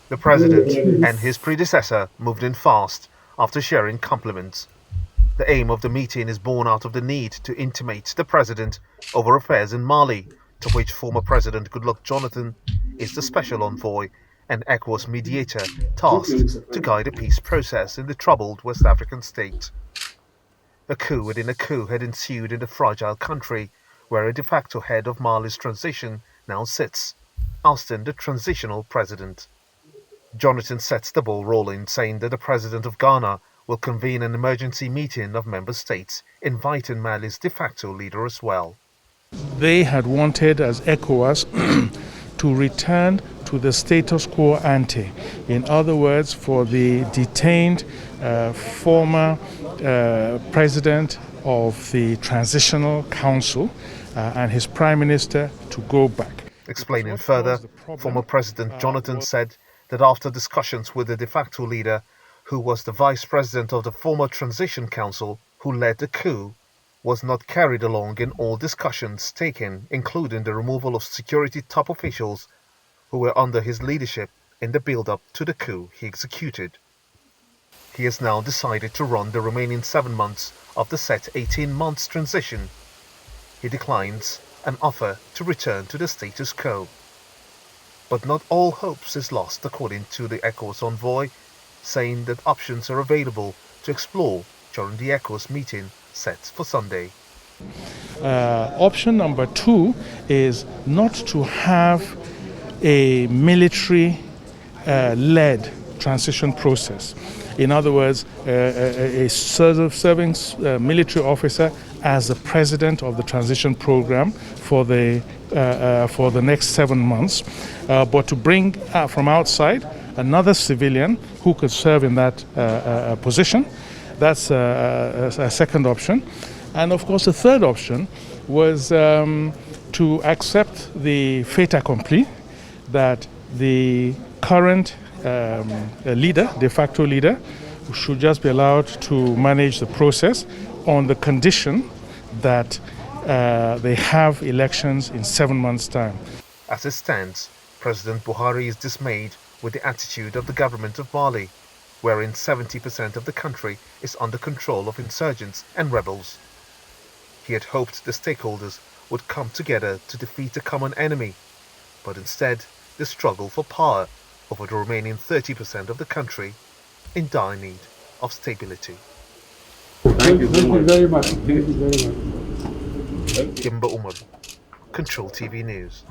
The president and his predecessor moved in fast after sharing compliments. The aim of the meeting is born out of the need to intimate the president over affairs in Mali, to which former President Goodluck Jonathan is the special envoy and ECOWAS mediator tasked to guide a peace process in the troubled West African state. A coup within a coup had ensued in the fragile country, where a de facto head of Mali's transition now sits, ousting the transitional president. Jonathan sets the ball rolling, saying that the president of Ghana will convene an emergency meeting of member states, inviting Mali's de facto leader as well. They had wanted, as ECOWAS, to return to the status quo ante. In other words, for the detained former president of the Transitional Council and his prime minister to go back. Explaining further, former President Jonathan said that after discussions with the de facto leader, who was the vice president of the former Transition Council, who led the coup, was not carried along in all discussions taken, including the removal of security top officials who were under his leadership in the build-up to the coup he executed. He has now decided to run the remaining 7 months of the set 18 months transition. He declines an offer to return to the status quo. But not all hopes is lost, according to the ECOWAS envoy, saying that options are available to explore during the ECOWAS meeting set for Sunday. Option number 2 is not to have a military-led transition process. In other words, a serving military officer as the president of the transition program for the next 7 months, but to bring from outside another civilian who could serve in that position. That's a second option. And of course, the third option was to accept the fait accompli that the current leader, de facto leader, should just be allowed to manage the process on the condition that they have elections in 7 months' time. As it stands, President Buhari is dismayed with the attitude of the government of Mali, wherein 70% of the country is under control of insurgents and rebels. He had hoped the stakeholders would come together to defeat a common enemy, but instead they struggle for power over the remaining 30% of the country in dire need of stability. Thank you very much. Gimba Umar, Control TV News.